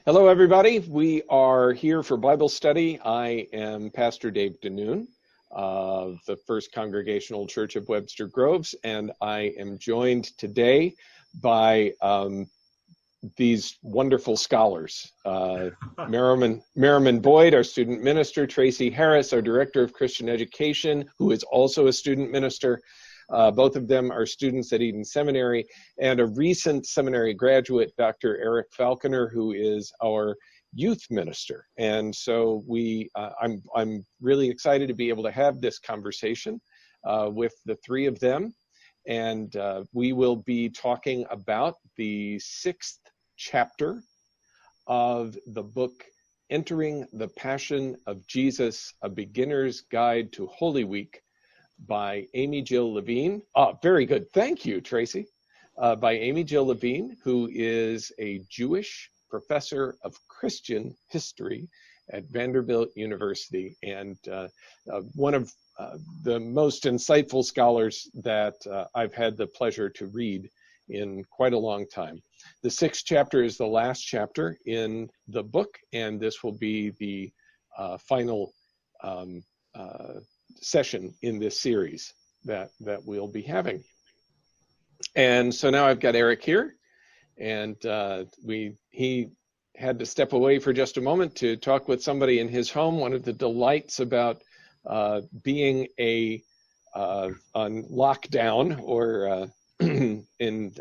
Hello, everybody. We are here for Bible study. I am Pastor Dave Denoon of the First Congregational Church of Webster Groves, and I am joined today by these wonderful scholars. Merrimon Boyd, our student minister, Tracey Harris, our director of Christian education, who is also a student minister. Both of them are students at Eden Seminary, and a recent seminary graduate, Dr. Erick Falconer, who is our youth minister. And so I'm really excited to be able to have this conversation with the three of them. And we will be talking about the 6th chapter of the book, Entering the Passion of Jesus, A Beginner's Guide to Holy Week, by Amy Jill Levine. Very good. Thank you, Tracey. By Amy Jill Levine, who is a Jewish professor of Christian history at Vanderbilt University, and one of the most insightful scholars that I've had the pleasure to read in quite a long time. The 6th chapter is the last chapter in the book, and this will be the final session in this series that we'll be having. And so now I've got Erick here, and he had to step away for just a moment to talk with somebody in his home. One of the delights about being on lockdown or in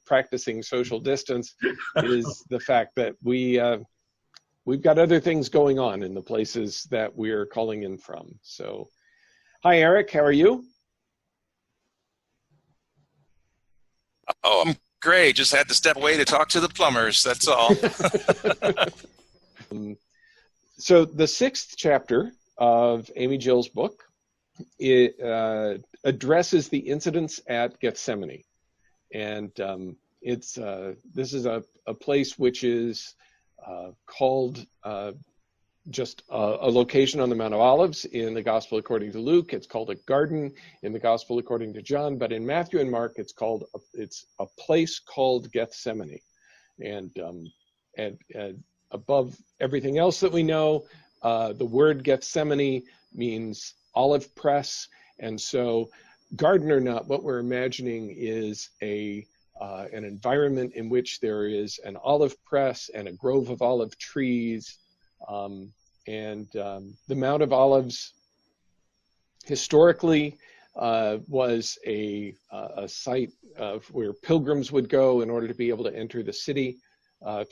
practicing social distance is the fact that we've got other things going on in the places that we're calling in from. So hi, Erick. How are you? Oh, I'm great. Just had to step away to talk to the plumbers. That's all. So the 6th chapter of Amy Jill's book, it addresses the incidents at Gethsemane. And this is a place which is called just a location on the Mount of Olives in the Gospel according to Luke. It's called a garden in the Gospel according to John, but in Matthew and Mark, it's a place called Gethsemane. And above everything else that we know, the word Gethsemane means olive press, and so garden or not, what we're imagining is an environment in which there is an olive press and a grove of olive trees. The Mount of Olives historically was a site where pilgrims would go in order to be able to enter the city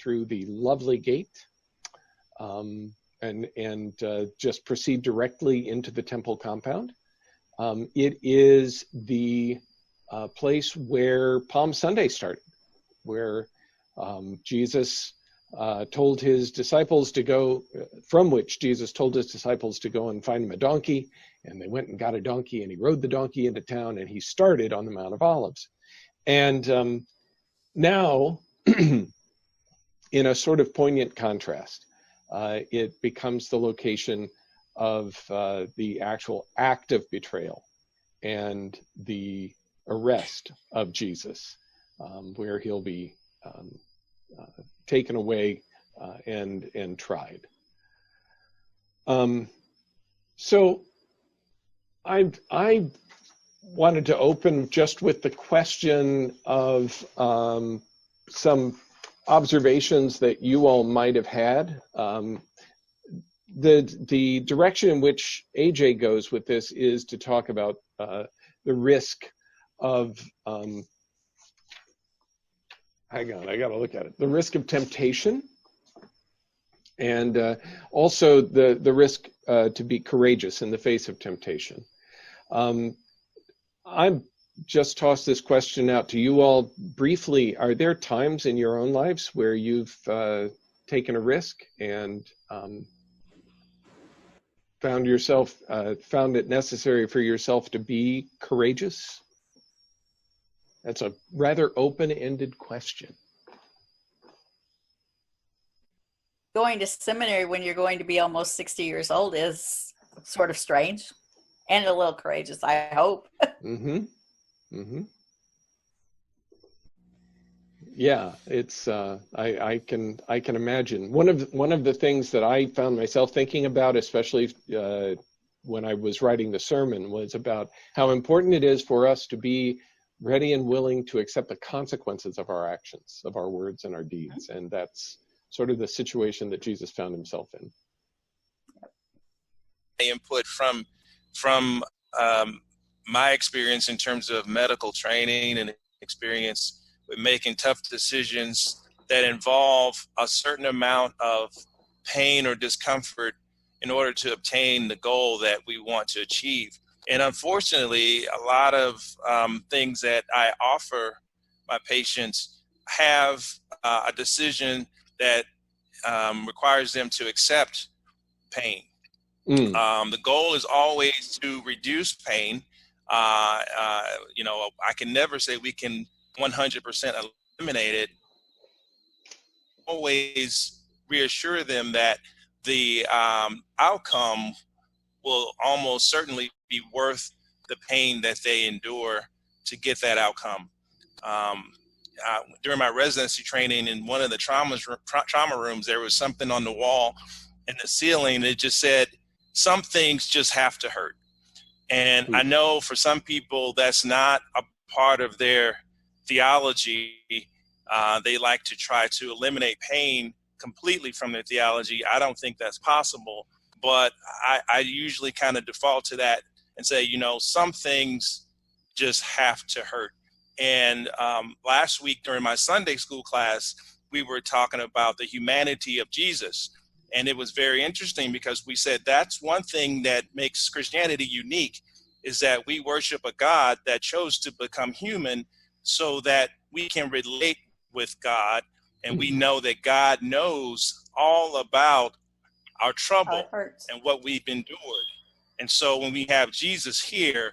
through the lovely gate and just proceed directly into the temple compound. It is the place where Palm Sunday started, where Jesus told his disciples to go, from which Jesus told his disciples to go and find him a donkey, and they went and got a donkey, and he rode the donkey into town, and he started on the Mount of Olives. And now, in a sort of poignant contrast, it becomes the location of the actual act of betrayal and the arrest of Jesus, where he'll be taken away and tried. So I wanted to open just with the question of some observations that you all might have had. The direction in which AJ goes with this is to talk about the risk of hang on, I got to look at it. The risk of temptation, and also the risk to be courageous in the face of temptation. I've just tossed this question out to you all briefly. Are there times in your own lives where you've taken a risk and found it necessary for yourself to be courageous? That's a rather open-ended question. Going to seminary when you're going to be almost 60 years old is sort of strange and a little courageous, I hope. Mm-hmm. Mm-hmm. Yeah, it's I can imagine. One of the things that I found myself thinking about, especially when I was writing the sermon, was about how important it is for us to be ready and willing to accept the consequences of our actions, of our words and our deeds. And that's sort of the situation that Jesus found himself in. Input from my experience in terms of medical training and experience with making tough decisions that involve a certain amount of pain or discomfort in order to obtain the goal that we want to achieve. And unfortunately, a lot of things that I offer my patients have a decision that requires them to accept pain. The goal is always to reduce pain. You know, I can never say we can 100% eliminate it. Always reassure them that the outcome will almost certainly be worth the pain that they endure to get that outcome. During my residency training in one of the trauma rooms, there was something on the wall and the ceiling that just said, some things just have to hurt. And I know for some people that's not a part of their theology. They like to try to eliminate pain completely from their theology. I don't think that's possible, but I usually kind of default to that and say, you know, some things just have to hurt. And last week during my Sunday school class, we were talking about the humanity of Jesus. And it was very interesting because we said that's one thing that makes Christianity unique, is that we worship a God that chose to become human so that we can relate with God. And we know that God knows all about our trouble and what we've endured. And so when we have Jesus here,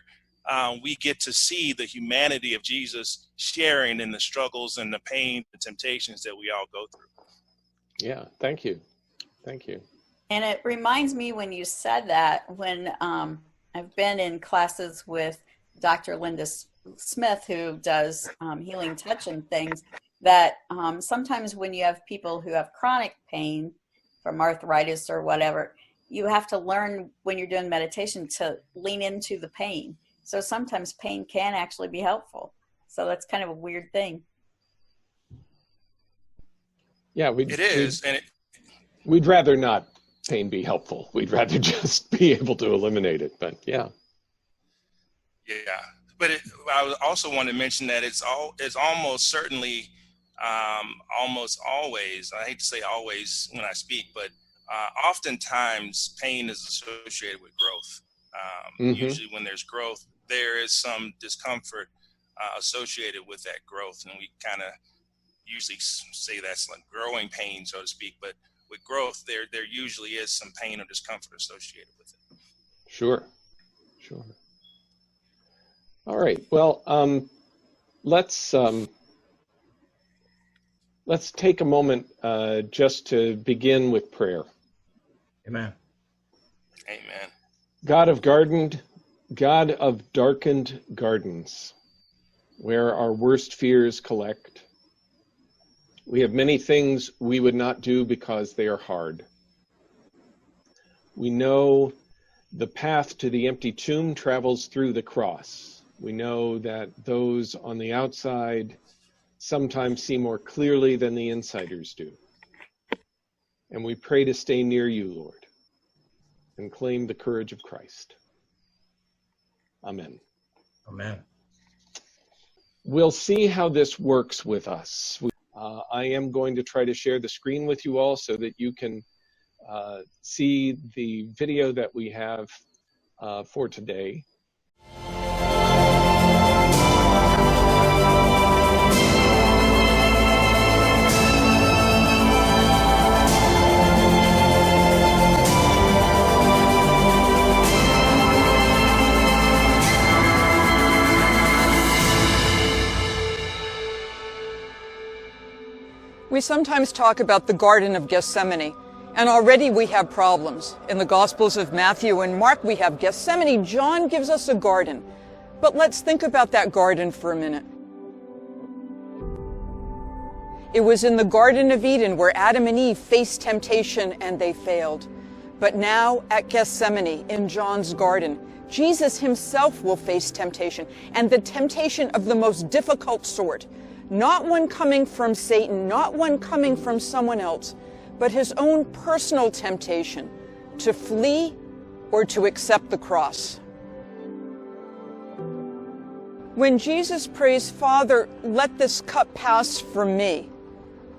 we get to see the humanity of Jesus sharing in the struggles and the pain, the temptations that we all go through. Yeah, thank you. Thank you. And it reminds me when you said that, when I've been in classes with Dr. Linda Smith, who does healing touch and things, that sometimes when you have people who have chronic pain from arthritis or whatever, you have to learn when you're doing meditation to lean into the pain. So sometimes pain can actually be helpful. So that's kind of a weird thing. Yeah, it is. We'd rather not pain be helpful. We'd rather just be able to eliminate it. But yeah. Yeah, but I also want to mention that it's almost certainly, almost always. I hate to say always when I speak, but oftentimes pain is associated with growth. Usually, when there's growth, there is some discomfort associated with that growth, and we kind of usually say that's like growing pain, so to speak. But with growth, there usually is some pain or discomfort associated with it. Sure. All right. Well, let's take a moment just to begin with prayer. Amen. Amen. God of darkened gardens, where our worst fears collect, we have many things we would not do because they are hard. We know the path to the empty tomb travels through the cross. We know that those on the outside sometimes see more clearly than the insiders do. And we pray to stay near you, Lord, and claim the courage of Christ. Amen. Amen. We'll see how this works with us. I am going to try to share the screen with you all so that you can see the video that we have for today. We sometimes talk about the Garden of Gethsemane, and already we have problems. In the Gospels of Matthew and Mark, we have Gethsemane. John gives us a garden. But let's think about that garden for a minute. It was in the Garden of Eden where Adam and Eve faced temptation and they failed. But now at Gethsemane, in John's garden, Jesus himself will face temptation, and the temptation of the most difficult sort. Not one coming from Satan, not one coming from someone else, but his own personal temptation to flee or to accept the cross. When Jesus prays, "Father, let this cup pass from me,"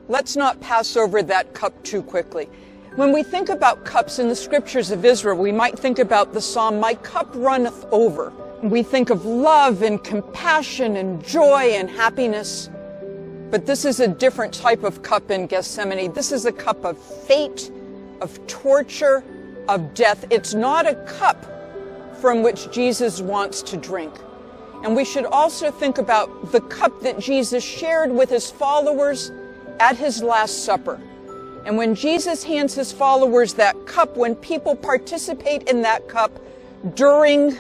let's not pass over that cup too quickly. When we think about cups in the scriptures of Israel, we might think about the psalm, "My cup runneth over." We think of love and compassion and joy and happiness. But this is a different type of cup in Gethsemane. This is a cup of fate, of torture, of death. It's not a cup from which Jesus wants to drink. And we should also think about the cup that Jesus shared with his followers at his Last Supper. And when Jesus hands his followers that cup, when people participate in that cup during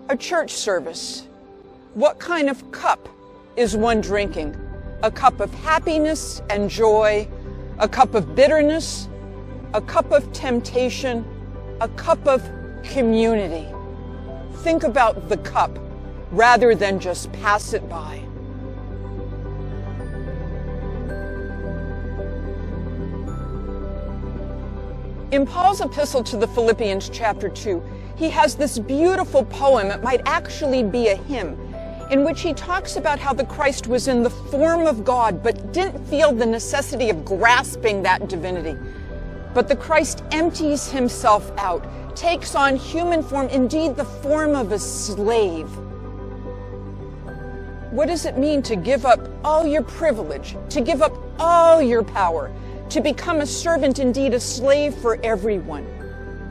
a church service, what kind of cup is one drinking? A cup of happiness and joy, a cup of bitterness, a cup of temptation, a cup of community. Think about the cup rather than just pass it by. In Paul's epistle to the Philippians, chapter 2, he has this beautiful poem, it might actually be a hymn, in which he talks about how the Christ was in the form of God, but didn't feel the necessity of grasping that divinity. But the Christ empties himself out, takes on human form, indeed the form of a slave. What does it mean to give up all your privilege, to give up all your power, to become a servant, indeed a slave for everyone?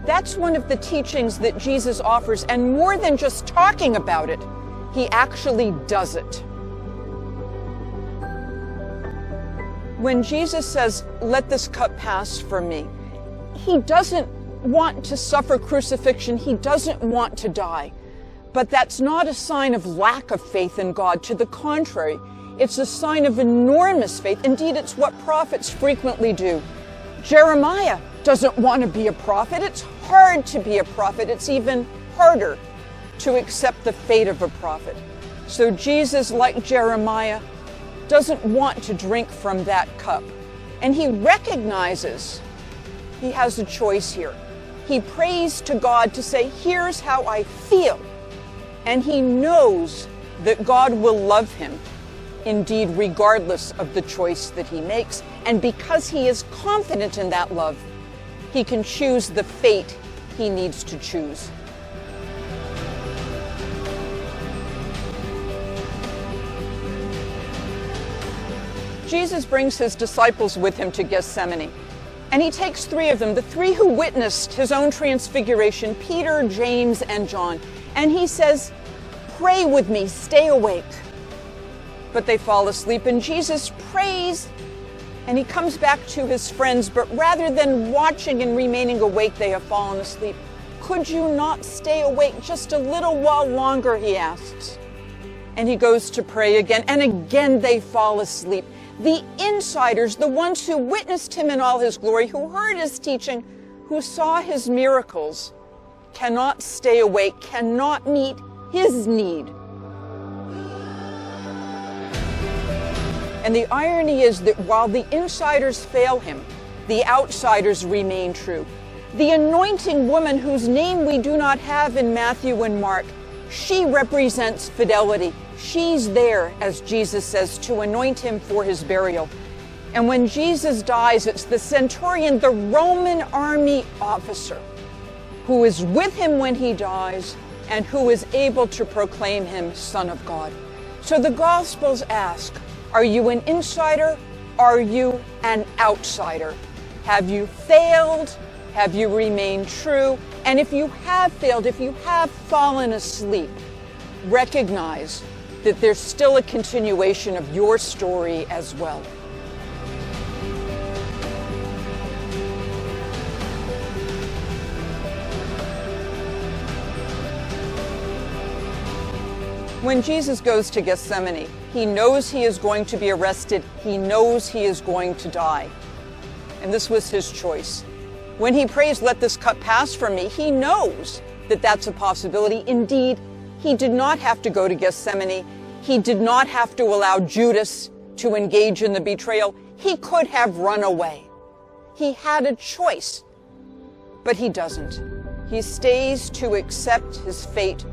That's one of the teachings that Jesus offers, and more than just talking about it, he actually does it. When Jesus says, "Let this cup pass from me," he doesn't want to suffer crucifixion. He doesn't want to die. But that's not a sign of lack of faith in God. To the contrary, it's a sign of enormous faith. Indeed, it's what prophets frequently do. Jeremiah doesn't want to be a prophet. It's hard to be a prophet. It's even harder to accept the fate of a prophet. So Jesus, like Jeremiah, doesn't want to drink from that cup. And he recognizes he has a choice here. He prays to God to say, "Here's how I feel." And he knows that God will love him, indeed, regardless of the choice that he makes. And because he is confident in that love, he can choose the fate he needs to choose. Jesus brings his disciples with him to Gethsemane, and he takes three of them, the three who witnessed his own transfiguration, Peter, James, and John, and he says, "Pray with me, stay awake." But they fall asleep, and Jesus prays, and he comes back to his friends, but rather than watching and remaining awake, they have fallen asleep. "Could you not stay awake just a little while longer?" he asks. And he goes to pray again, and again they fall asleep. The insiders, the ones who witnessed him in all his glory, who heard his teaching, who saw his miracles, cannot stay awake, cannot meet his need. And the irony is that while the insiders fail him, the outsiders remain true. The anointing woman, whose name we do not have in Matthew and Mark, she represents fidelity. She's there, as Jesus says, to anoint him for his burial. And when Jesus dies, it's the centurion, the Roman army officer, who is with him when he dies and who is able to proclaim him Son of God. So the Gospels ask, are you an insider? Are you an outsider? Have you failed? Have you remained true? And if you have failed, if you have fallen asleep, recognize that there's still a continuation of your story as well. When Jesus goes to Gethsemane, he knows he is going to be arrested. He knows he is going to die. And this was his choice. When he prays, "Let this cup pass from me," he knows that that's a possibility. Indeed, he did not have to go to Gethsemane. He did not have to allow Judas to engage in the betrayal. He could have run away. He had a choice, but he doesn't. He stays to accept his fate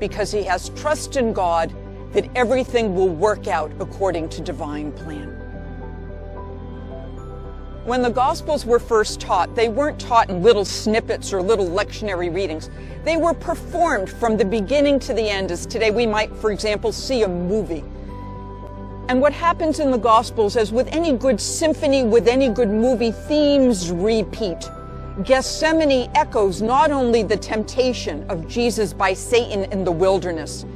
because he has trust in God that everything will work out according to divine plan. When the Gospels were first taught, they weren't taught in little snippets or little lectionary readings. They were performed from the beginning to the end, as today we might, for example, see a movie. And what happens in the Gospels, as with any good symphony, with any good movie, themes repeat. Gethsemane echoes not only the temptation of Jesus by Satan in the wilderness,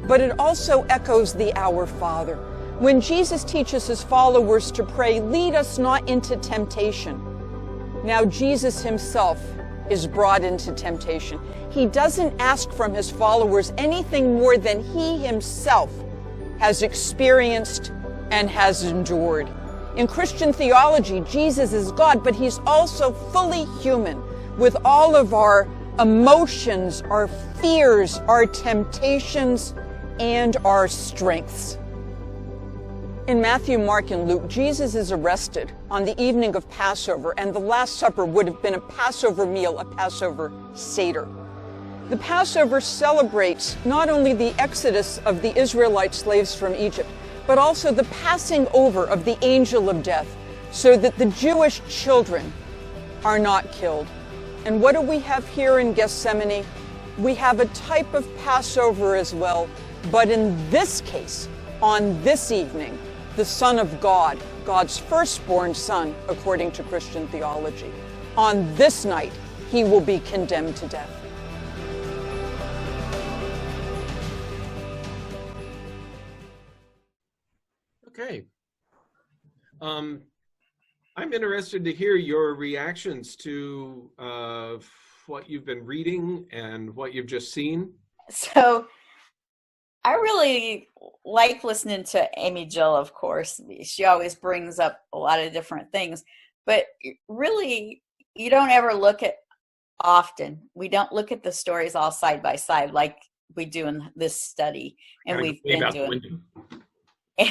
but it also echoes the Our Father. When Jesus teaches his followers to pray, "Lead us not into temptation," now Jesus himself is brought into temptation. He doesn't ask from his followers anything more than he himself has experienced and has endured. In Christian theology, Jesus is God, but he's also fully human, with all of our emotions, our fears, our temptations, and our strengths. In Matthew, Mark, and Luke, Jesus is arrested on the evening of Passover, and the Last Supper would have been a Passover meal, a Passover Seder. The Passover celebrates not only the exodus of the Israelite slaves from Egypt, but also the passing over of the angel of death, so that the Jewish children are not killed. And what do we have here in Gethsemane? We have a type of Passover as well, but in this case, on this evening, the Son of God, God's firstborn Son, according to Christian theology, on this night, he will be condemned to death. Okay. I'm interested to hear your reactions to what you've been reading and what you've just seen. So I really like listening to Amy Jill, of course. She always brings up a lot of different things, but really, you don't ever look at often. We don't look at the stories all side by side like we do in this study, and we've been doing.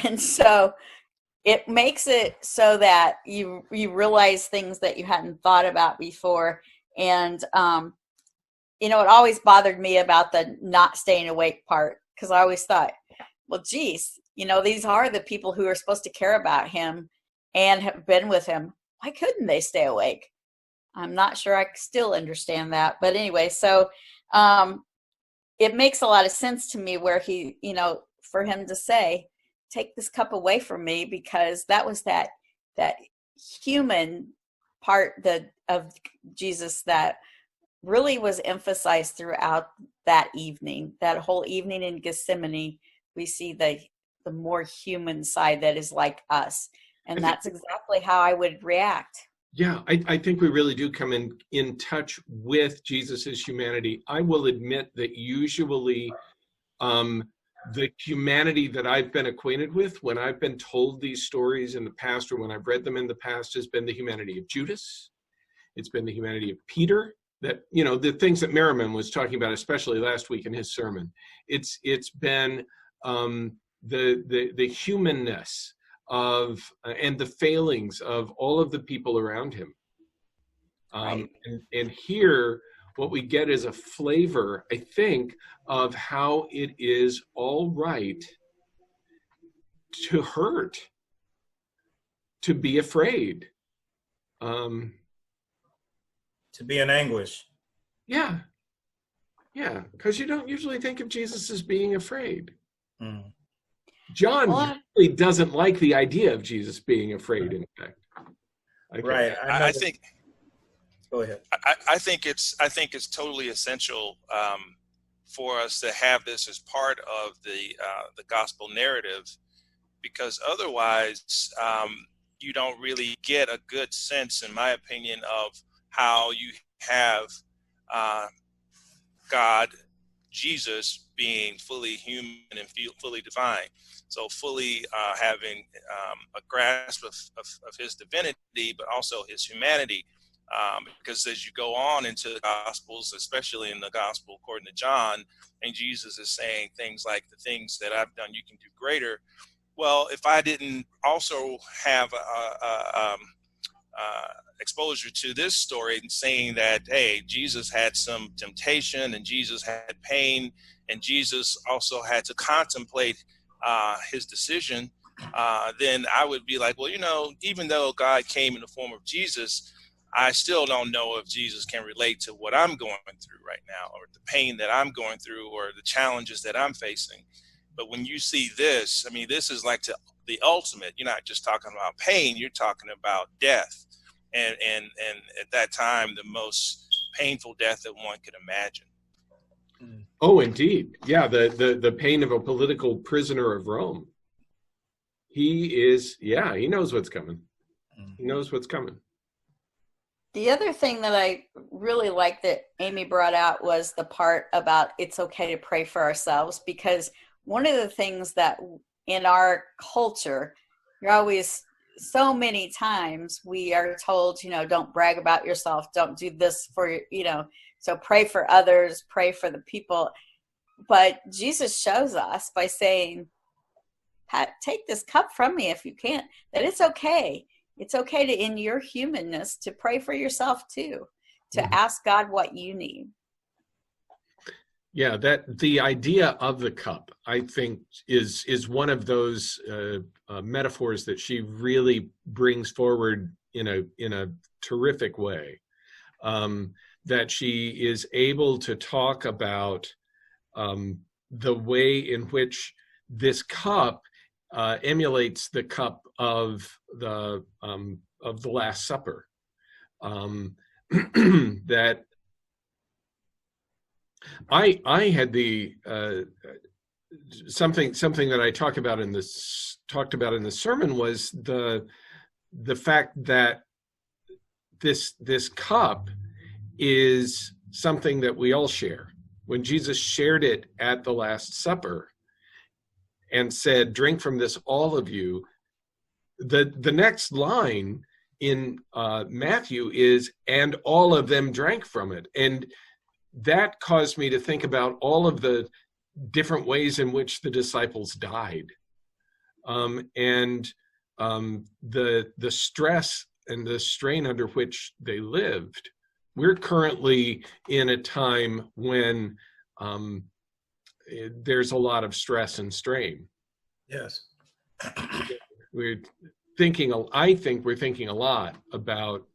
And so it makes it so that you realize things that you hadn't thought about before. And, it always bothered me about the not staying awake part, because I always thought, well, geez, these are the people who are supposed to care about him and have been with him. Why couldn't they stay awake? I'm not sure I still understand that. But anyway, so it makes a lot of sense to me where he, for him to say, "Take this cup away from me," because that was that human part of Jesus that really was emphasized throughout that evening. That whole evening in Gethsemane, we see the more human side that is like us. And that's exactly how I would react. Yeah, I think we really do come in touch with Jesus's humanity. I will admit that usually the humanity that I've been acquainted with when I've been told these stories in the past, or when I've read them in the past, has been the humanity of Judas. It's been the humanity of Peter. That, the things that Merrimon was talking about, especially last week in his sermon. It's been the humanness of and the failings of all of the people around him. Right. And here, what we get is a flavor, I think, of how it is all right to hurt, to be afraid. To be in anguish. Yeah, because you don't usually think of Jesus as being afraid. Mm. John really doesn't like the idea of Jesus being afraid, in fact. Okay. Right. I think. Go ahead. I think it's totally essential for us to have this as part of the gospel narrative, because otherwise you don't really get a good sense, in my opinion, of how you have God Jesus being fully human and fully divine. So fully having a grasp of his divinity, but also his humanity. Because as you go on into the Gospels, especially in the Gospel according to John, and Jesus is saying things like, the things that I've done, you can do greater. Well, if I didn't also have exposure to this story and saying that, hey, Jesus had some temptation and Jesus had pain and Jesus also had to contemplate his decision, then I would be like, well, even though God came in the form of Jesus, I still don't know if Jesus can relate to what I'm going through right now, or the pain that I'm going through, or the challenges that I'm facing. But when you see this, I mean, this is like the ultimate. You're not just talking about pain, you're talking about death. And at that time, the most painful death that one could imagine. Oh, indeed. Yeah, the pain of a political prisoner of Rome. He knows what's coming. He knows what's coming. The other thing that I really liked that Amy brought out was the part about it's okay to pray for ourselves, because one of the things that in our culture, you're always, so many times we are told, don't brag about yourself, don't do this for, so pray for others, pray for the people. But Jesus shows us by saying, take this cup from me if you can't, that it's okay. It's okay to, in your humanness, to pray for yourself too, to ask God what you need. Yeah, that the idea of the cup, I think, is one of those metaphors that she really brings forward in a terrific way. That she is able to talk about the way in which this cup emulates the cup of the Last Supper. That I had the something that I talked about in the sermon was the fact that this cup is something that we all share. When Jesus shared it at the Last Supper and said, "Drink from this, all of you," the next line in Matthew is, "And all of them drank from it." And that caused me to think about all of the different ways in which the disciples died, and the stress and the strain under which they lived. We're currently in a time when there's a lot of stress and strain. Yes. I think we're thinking a lot about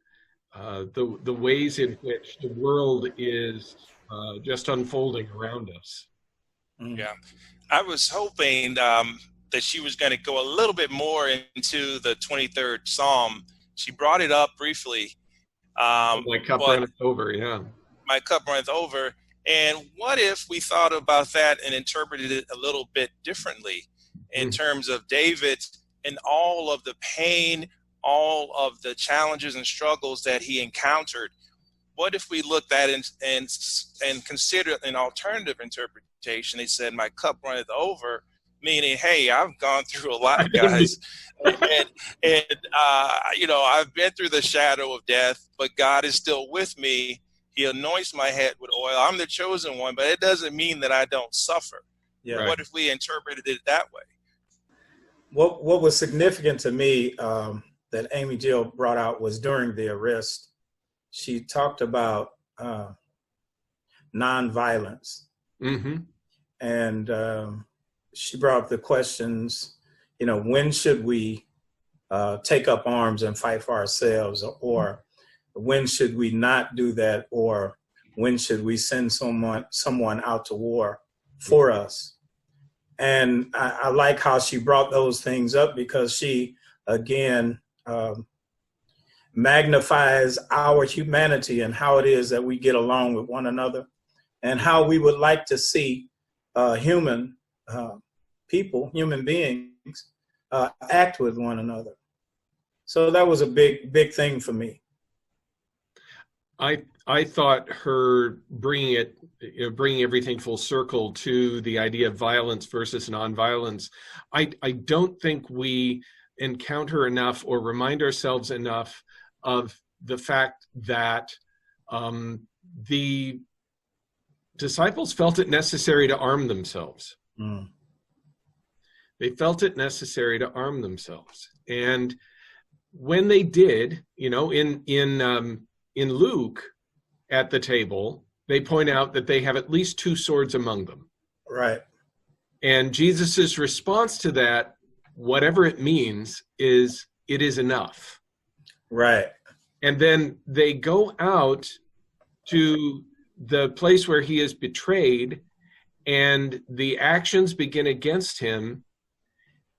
the ways in which the world is just unfolding around us. Yeah, I was hoping that she was going to go a little bit more into the 23rd Psalm. She brought it up briefly. My cup runneth over, yeah. My cup runneth over. And what if we thought about that and interpreted it a little bit differently in terms of David and all of the pain, all of the challenges and struggles that he encountered? What if we looked at it and considered an alternative interpretation? They said, "My cup runneth over," meaning, hey, I've gone through a lot, guys. I've been through the shadow of death, but God is still with me. He anoints my head with oil. I'm the chosen one, but it doesn't mean that I don't suffer. Yeah. Right. What if we interpreted it that way? What was significant to me that Amy Jill brought out was during the arrest, she talked about nonviolence. Mm-hmm. And she brought up the questions, when should we take up arms and fight for ourselves, or when should we not do that, or when should we send someone out to war for us? And I like how she brought those things up, because she, again, magnifies our humanity and how it is that we get along with one another, and how we would like to see human beings act with one another. So that was a big thing for me. I thought her bringing everything full circle to the idea of violence versus nonviolence. I don't think we encounter enough or remind ourselves enough of the fact that the disciples felt it necessary to arm themselves. Mm. They felt it necessary to arm themselves, and when they did, in Luke, at the table, they point out that they have at least 2 swords among them. Right. And Jesus's response to that, whatever it means, is it is enough. Right. And then they go out to the place where he is betrayed, and the actions begin against him,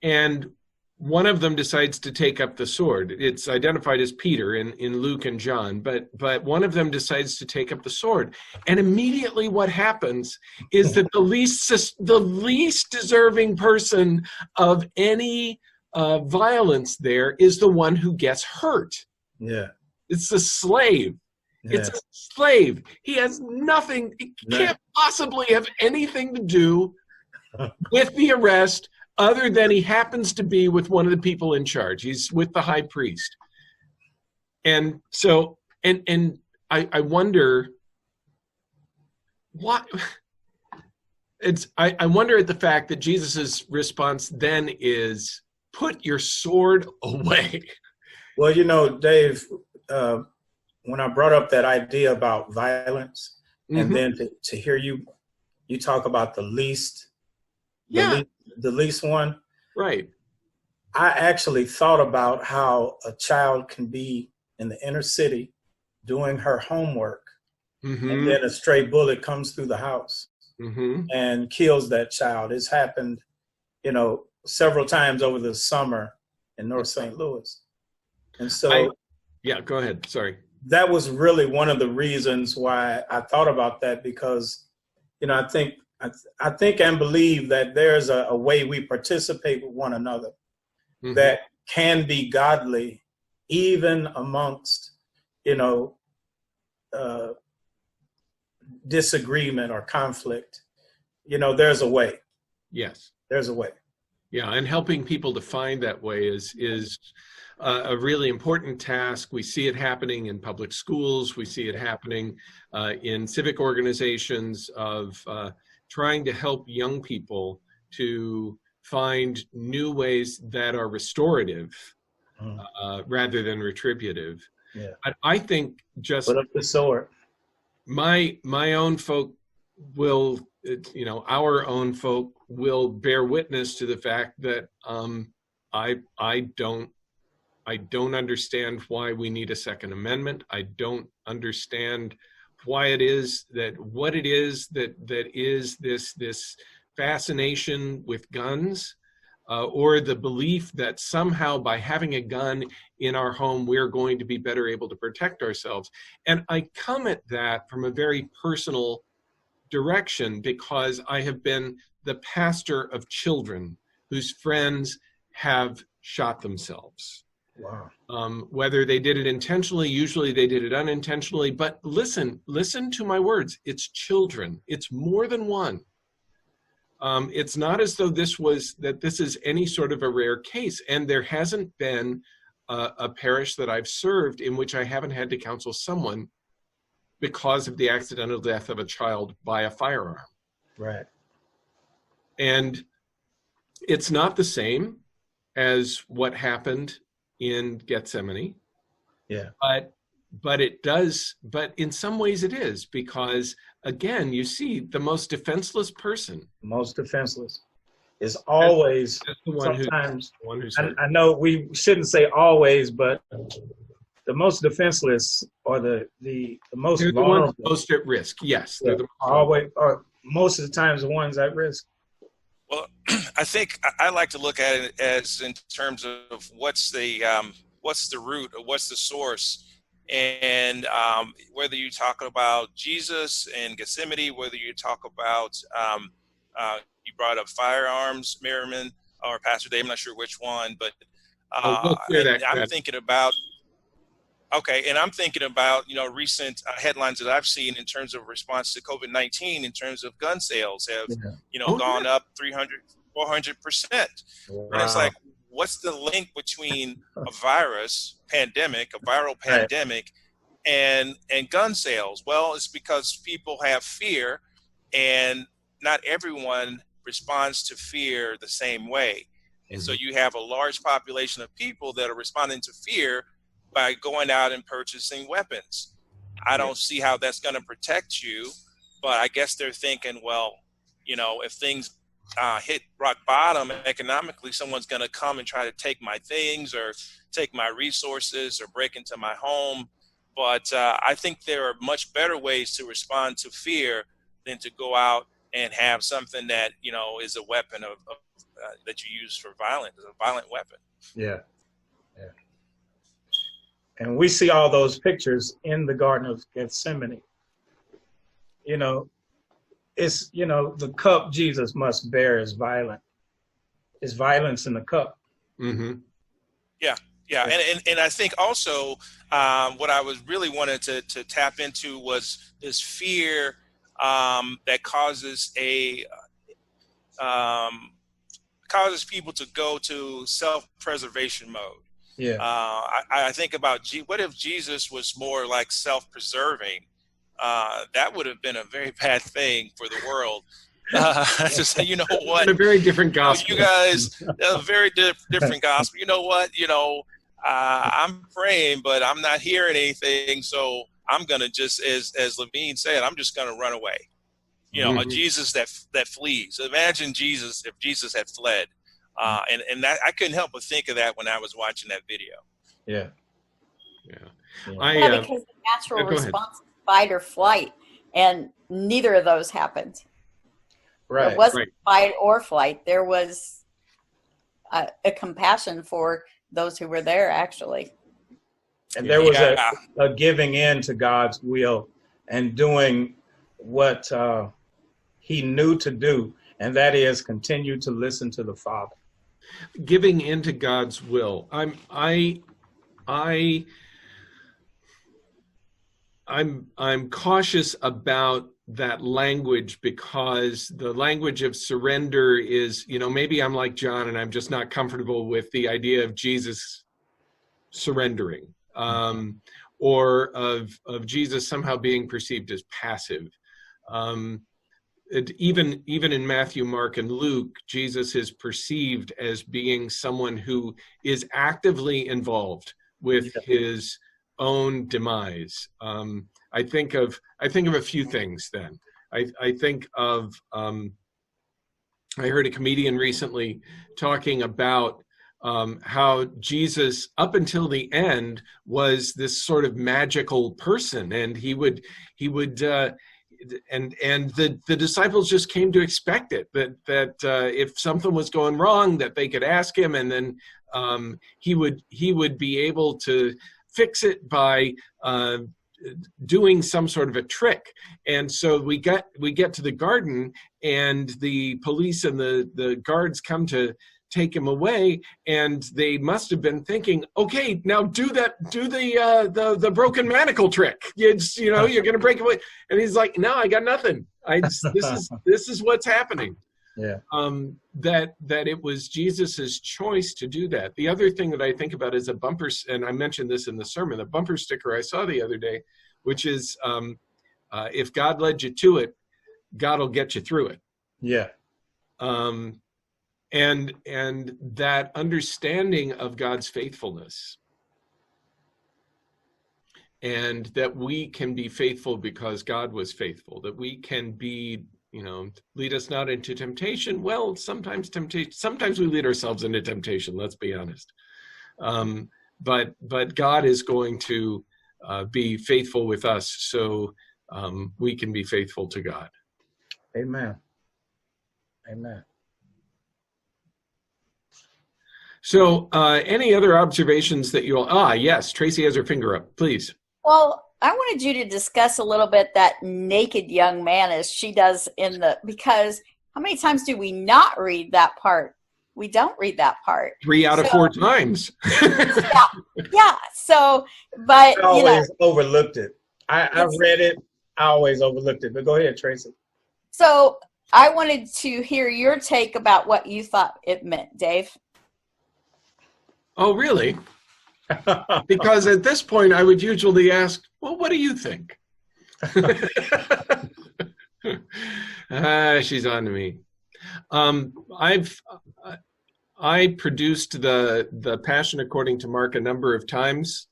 and one of them decides to take up the sword. It's identified as Peter in Luke and John, but one of them decides to take up the sword. And immediately what happens is that the least deserving person of any violence there is the one who gets hurt. Yeah. It's the slave. Yeah. It's a slave. He has nothing. He can't possibly have anything to do with the arrest, other than he happens to be with one of the people in charge. He's with the high priest. And so, and I wonder what I wonder at the fact that Jesus's response then is, put your sword away. Well, Dave, when I brought up that idea about violence, mm-hmm. and then to hear you talk about the least one. Right. I actually thought about how a child can be in the inner city doing her homework, mm-hmm. and then a stray bullet comes through the house, mm-hmm. and kills that child. It's happened, several times over the summer in North St. Louis. And so go ahead. Sorry. That was really one of the reasons why I thought about that, because, I think and believe that there's a way we participate with one another, mm-hmm. that can be godly, even amongst, disagreement or conflict. There's a way. Yes. There's a way. Yeah, and helping people to find that way is a really important task. We see it happening in public schools. We see it happening in civic organizations of trying to help young people to find new ways that are restorative, rather than retributive. Yeah. I think just put up the sword. My own folk will, our own folk will bear witness to the fact that I don't understand why we need a Second Amendment. I don't understand why it is that is this fascination with guns, or the belief that somehow by having a gun in our home, we're going to be better able to protect ourselves. And I come at that from a very personal direction, because I have been the pastor of children whose friends have shot themselves. Wow. Whether they did it intentionally, usually they did it unintentionally, but listen to my words. It's children. It's more than one. It's not as though this is any sort of a rare case. And there hasn't been a parish that I've served in which I haven't had to counsel someone because of the accidental death of a child by a firearm. Right. And it's not the same as what happened in Gethsemane. Yeah. But in some ways it is, because again, you see the most defenseless person. Most defenseless is always the one sometimes. Who's I know we shouldn't say always, but the most defenseless or the most they're vulnerable. The ones most at risk. Yes. Yeah, always, or most of the times the ones at risk. Well, I think I like to look at it as in terms of what's the root or what's the source, and whether you talk about Jesus and Gethsemane, whether you talk about you brought up firearms, Merrimon, or Pastor Dave, I'm not sure which one, but I'm thinking about Okay, and I'm thinking about, recent headlines that I've seen in terms of response to COVID-19, in terms of gun sales have, gone up 300, 400%. Wow. And it's like, what's the link between a viral pandemic, and gun sales? Well, it's because people have fear, and not everyone responds to fear the same way. And so you have a large population of people that are responding to fear by going out and purchasing weapons. I don't see how that's going to protect you, but I guess they're thinking, well, if things hit rock bottom economically, someone's going to come and try to take my things or take my resources or break into my home. But I think there are much better ways to respond to fear than to go out and have something that, is a weapon that you use for violence, a violent weapon. Yeah. And we see all those pictures in the Garden of Gethsemane. It's, the cup Jesus must bear is violent. It's violence in the cup. Mm-hmm. Yeah. And I think also what I was really wanted to tap into was this fear that causes causes people to go to self-preservation mode. Yeah. I think about, what if Jesus was more like self-preserving? That would have been a very bad thing for the world. To say, you know what? A very different gospel. You guys, a very different gospel. You know what? I'm praying, but I'm not hearing anything. So I'm going to just, as Levine said, I'm just going to run away. A Jesus that flees. Imagine Jesus, if Jesus had fled. And that, I couldn't help but think of that when I was watching that video. Yeah. Because the natural response is fight or flight, and neither of those happened. Right. There wasn't fight or flight. There was a compassion for those who were there, actually. And there was a giving in to God's will and doing what he knew to do, and that is continue to listen to the Father. Giving into God's will. I'm cautious about that language, because the language of surrender is, maybe I'm like John and I'm just not comfortable with the idea of Jesus surrendering, or of Jesus somehow being perceived as passive. Even in Matthew, Mark, and Luke, Jesus is perceived as being someone who is actively involved with his own demise. I think of a few things. Then I think of I heard a comedian recently talking about how Jesus, up until the end, was this sort of magical person, and he would and the disciples just came to expect it, that if something was going wrong, that they could ask him, and then he would be able to fix it by doing some sort of a trick. And so we get to the garden, and the police and the guards come to take him away, and they must have been thinking, okay, now do the broken manacle trick. You're going to break away. And he's like, no, I got nothing. This is what's happening. Yeah. That it was Jesus's choice to do that. The other thing that I think about is a bumper, and I mentioned this in the sermon, the bumper sticker I saw the other day, which is, if God led you to it, God will get you through it. Yeah. And that understanding of God's faithfulness, and that we can be faithful because God was faithful, that we can be, lead us not into temptation. Well, sometimes we lead ourselves into temptation, let's be honest. But God is going to be faithful with us, so we can be faithful to God. Amen. Amen. So any other observations that you all, yes, Tracey has her finger up, please. Well, I wanted you to discuss a little bit that naked young man, as she does because how many times do we not read that part we don't read that part. 3 out of 4 times. Yeah. So, but I always overlooked it. I read it. I always overlooked it. But go ahead, Tracey. So I wanted to hear your take about what you thought it meant, Dave. Oh, really? Because at this point, I would usually ask, well, what do you think? She's on to me. I produced the Passion According to Mark a number of times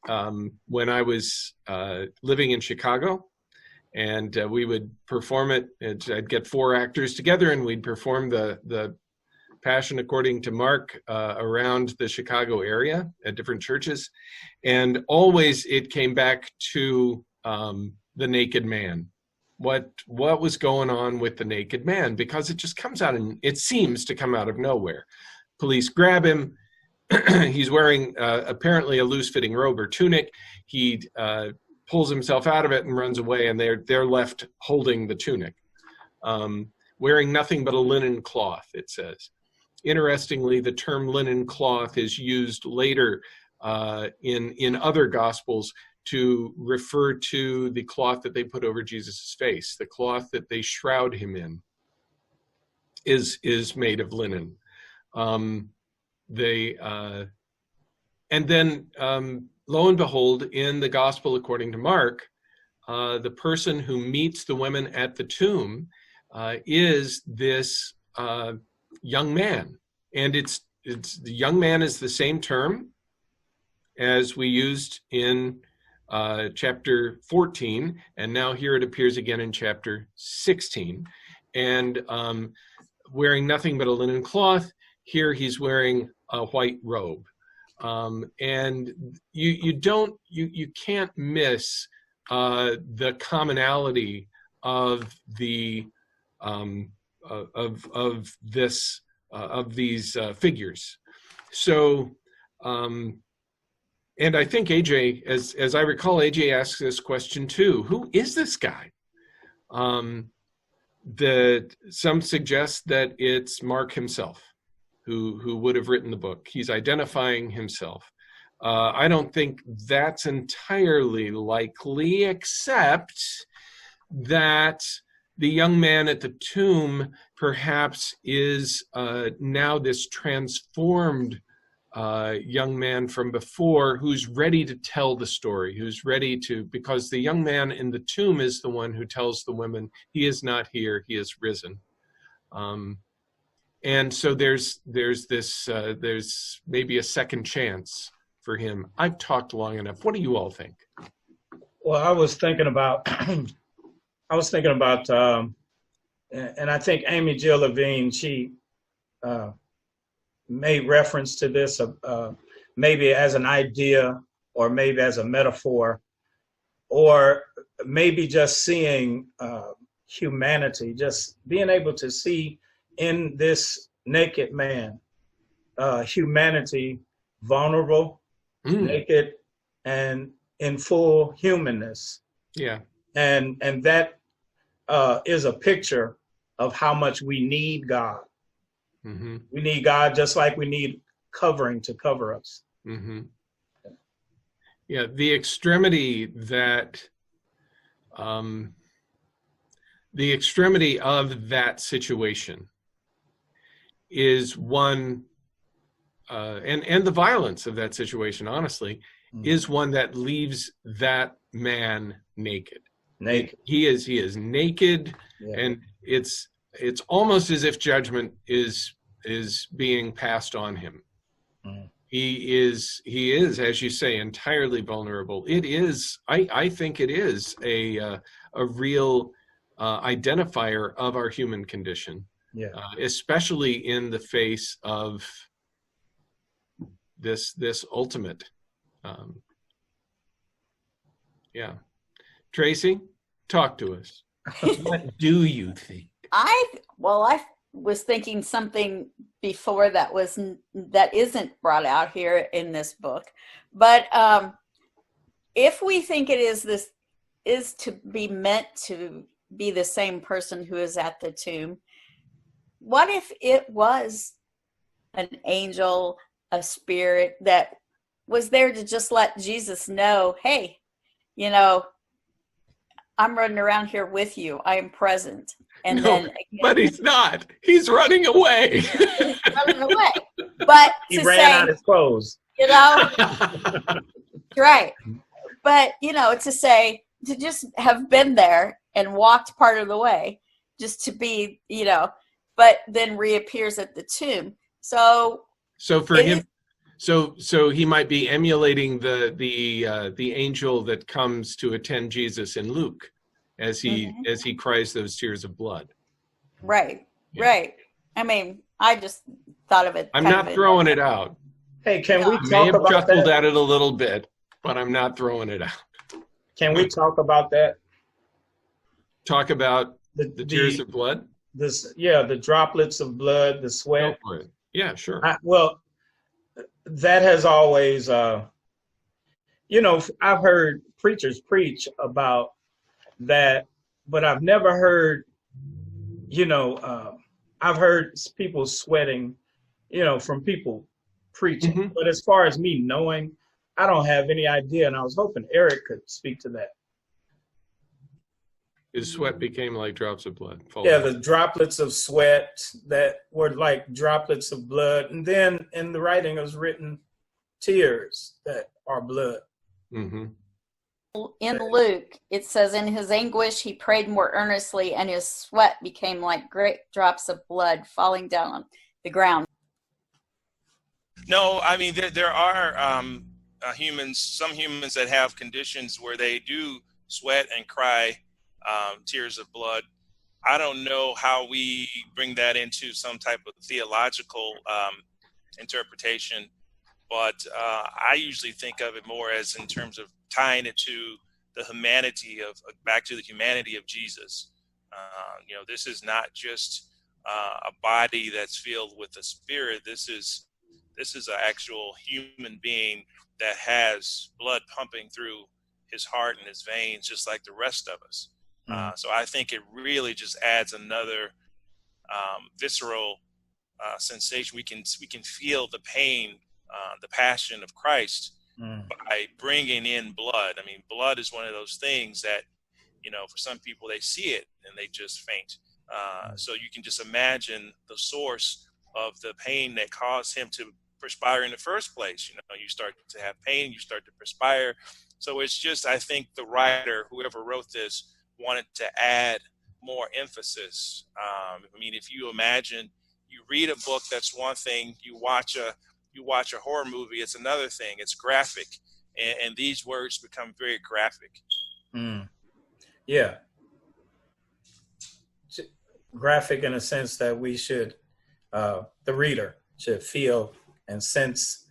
when I was living in Chicago, and we would perform it. I'd get 4 actors together, and we'd perform the Passion According to Mark around the Chicago area at different churches, and always it came back to the naked man. What was going on with the naked man? Because it just comes out, and it seems to come out of nowhere. Police grab him. He's wearing apparently a loose-fitting robe or tunic. He pulls himself out of it and runs away, and they're left holding the tunic, wearing nothing but a linen cloth, it says. Interestingly, the term linen cloth is used later in other Gospels to refer to the cloth that they put over Jesus' face. The cloth that they shroud him in is made of linen. And then lo and behold, in the Gospel according to Mark, the person who meets the women at the tomb is this young man. And it's the young man is the same term as we used in chapter 14, and now here it appears again in chapter 16. And wearing nothing but a linen cloth, here he's wearing a white robe. And you can't miss the commonality of the of these figures. So, and I think AJ, as I recall, AJ asks this question too: who is this guy? That some suggest that it's Mark himself, who would have written the book. He's identifying himself. I don't think that's entirely likely, except that the young man at the tomb perhaps is now this transformed young man from before, who's ready to tell the story, who's ready to, because the young man in the tomb is the one who tells the women, he is not here, he is risen. And so there's maybe a second chance for him. I've talked long enough. What do you all think? Well, I was thinking about, and I think Amy Jill Levine, she made reference to this, maybe as an idea, or maybe as a metaphor, or maybe just seeing humanity, just being able to see in this naked man, humanity, vulnerable, naked, and in full humanness. Yeah. And that is a picture of how much we need God. Mm-hmm. We need God just like we need covering to cover us. Mm-hmm. Yeah, the extremity of that situation is one, and the violence of that situation, honestly, is one that leaves that man naked. He is naked, yeah. And it's almost as if judgment is being passed on him. He is, as you say, entirely vulnerable. It is, I think it is a real identifier of our human condition, yeah. Especially in the face of this ultimate. Yeah. Tracey, talk to us. What do you think? I was thinking something before that isn't brought out here in this book, but if we think it is to be meant to be the same person who is at the tomb, what if it was an angel, a spirit that was there to just let Jesus know, hey, you know, I'm running around here with you. I am present. And no, then again, but he's not. He's running away. he's running away. But He to ran say, out his clothes. you know, right. But, you know, to say, to just have been there and walked part of the way, just to be, you know, but then reappears at the tomb. So for him, so he might be emulating the angel that comes to attend Jesus in Luke as he cries those tears of blood. Right. Yeah. Right. I mean, I just thought of it. I'm not throwing it out. Hey, can we I may talk have about chuckled that? at it a little bit, but I'm not throwing it out. Can we talk about that? Talk about the tears of blood? The droplets of blood, the sweat. Go for it. Yeah, sure. Well, that has always, you know, I've heard preachers preach about that, but I've never heard, you know, I've heard people sweating, you know, from people preaching. Mm-hmm. But as far as me knowing, I don't have any idea. And I was hoping Erick could speak to that. His sweat became like drops of blood. Yeah, the droplets of sweat that were like droplets of blood. And then in the writing, it was written tears that are blood. Mm-hmm. In Luke, it says, in his anguish, he prayed more earnestly, and his sweat became like great drops of blood falling down on the ground. No, I mean, there are some humans that have conditions where they do sweat and cry tears of blood. I don't know how we bring that into some type of theological interpretation, but I usually think of it more as in terms of tying it to the humanity back to the humanity of Jesus. You know, this is not just a body that's filled with a spirit. This is an actual human being that has blood pumping through his heart and his veins, just like the rest of us. So I think it really just adds another visceral sensation. We can feel the pain, the passion of Christ by bringing in blood. I mean, blood is one of those things that, you know, for some people they see it and they just faint. So you can just imagine the source of the pain that caused him to perspire in the first place. You know, you start to have pain, you start to perspire. So it's just, I think the writer, whoever wrote this, wanted to add more emphasis. I mean, if you imagine, you read a book, that's one thing. You watch a horror movie, it's another thing. It's graphic, and these words become very graphic. Yeah, graphic in a sense that we should, the reader should feel and sense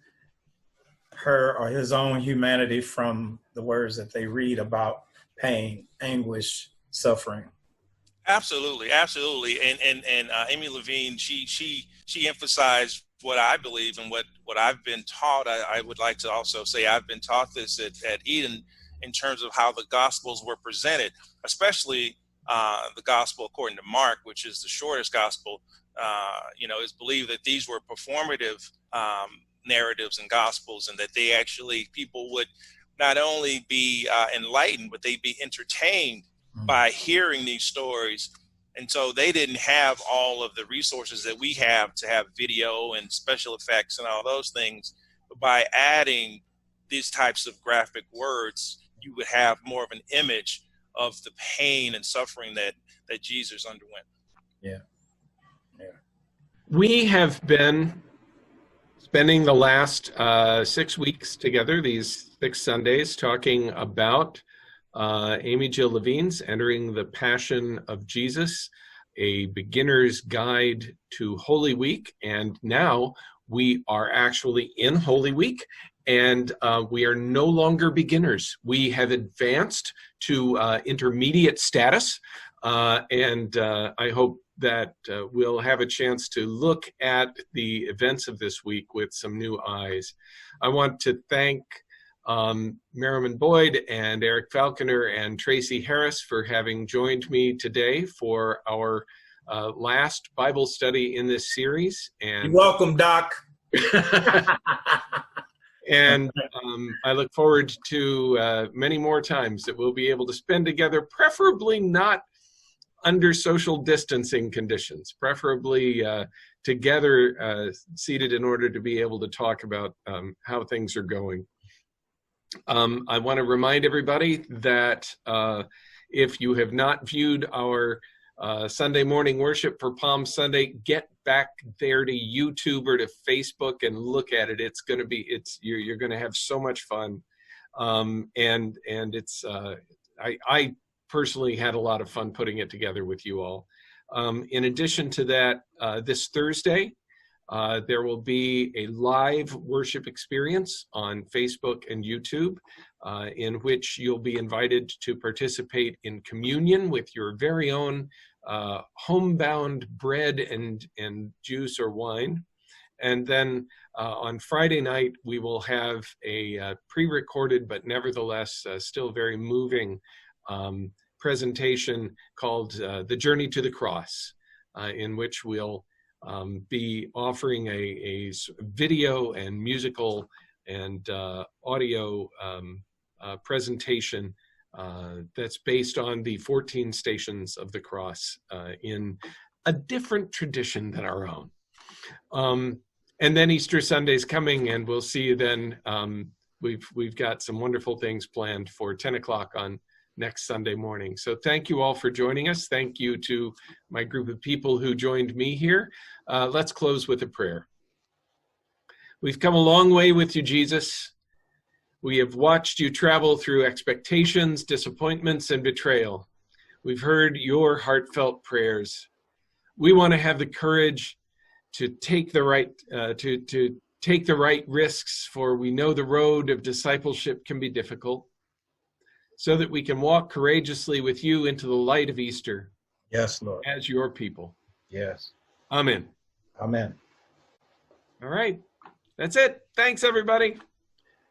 her or his own humanity from the words that they read about pain, anguish, suffering. Absolutely. And Amy Levine, she emphasized what I believe and what I've been taught. I would like to also say I've been taught this at Eden in terms of how the Gospels were presented, especially the Gospel according to Mark, which is the shortest Gospel. You know, it's believed that these were performative narratives and Gospels, and that they actually, people would not only be enlightened, but they'd be entertained by hearing these stories. And so they didn't have all of the resources that we have to have video and special effects and all those things. But by adding these types of graphic words, you would have more of an image of the pain and suffering that Jesus underwent. Yeah. We have been spending the last 6 weeks together, these 6 Sundays, talking about Amy Jill Levine's Entering the Passion of Jesus, a beginner's guide to Holy Week. And now we are actually in Holy Week, and we are no longer beginners. We have advanced to intermediate status, and I hope that we'll have a chance to look at the events of this week with some new eyes. I want to thank Merrimon Boyd and Erick Falconer and Tracey Harris for having joined me today for our last Bible study in this series. And you're welcome, Doc. And I look forward to many more times that we'll be able to spend together, preferably not under social distancing conditions, preferably together, seated in order to be able to talk about how things are going. I want to remind everybody that if you have not viewed our Sunday morning worship for Palm Sunday, get back there to YouTube or to Facebook and look at it. It's going to be, you're going to have so much fun. And it's, I personally had a lot of fun putting it together with you all. In addition to that, this Thursday, there will be a live worship experience on Facebook and YouTube, in which you'll be invited to participate in communion with your very own homebound bread and juice or wine. And then on Friday night, we will have a pre-recorded but nevertheless still very moving presentation called The Journey to the Cross, in which we'll be offering a video and musical and audio presentation that's based on the 14 stations of the cross in a different tradition than our own. And then Easter Sunday's coming, and we'll see you then. We've got some wonderful things planned for 10 o'clock on next Sunday morning. So thank you all for joining us. Thank you to my group of people who joined me here. Let's close with a prayer. We've come a long way with you, Jesus. We have watched you travel through expectations, disappointments, and betrayal. We've heard your heartfelt prayers. We want to have the courage to take the right to take the right risks, for we know the road of discipleship can be difficult, so that we can walk courageously with you into the light of Easter. Yes, Lord. As your people. Yes. Amen. Amen. All right. That's it. Thanks, everybody.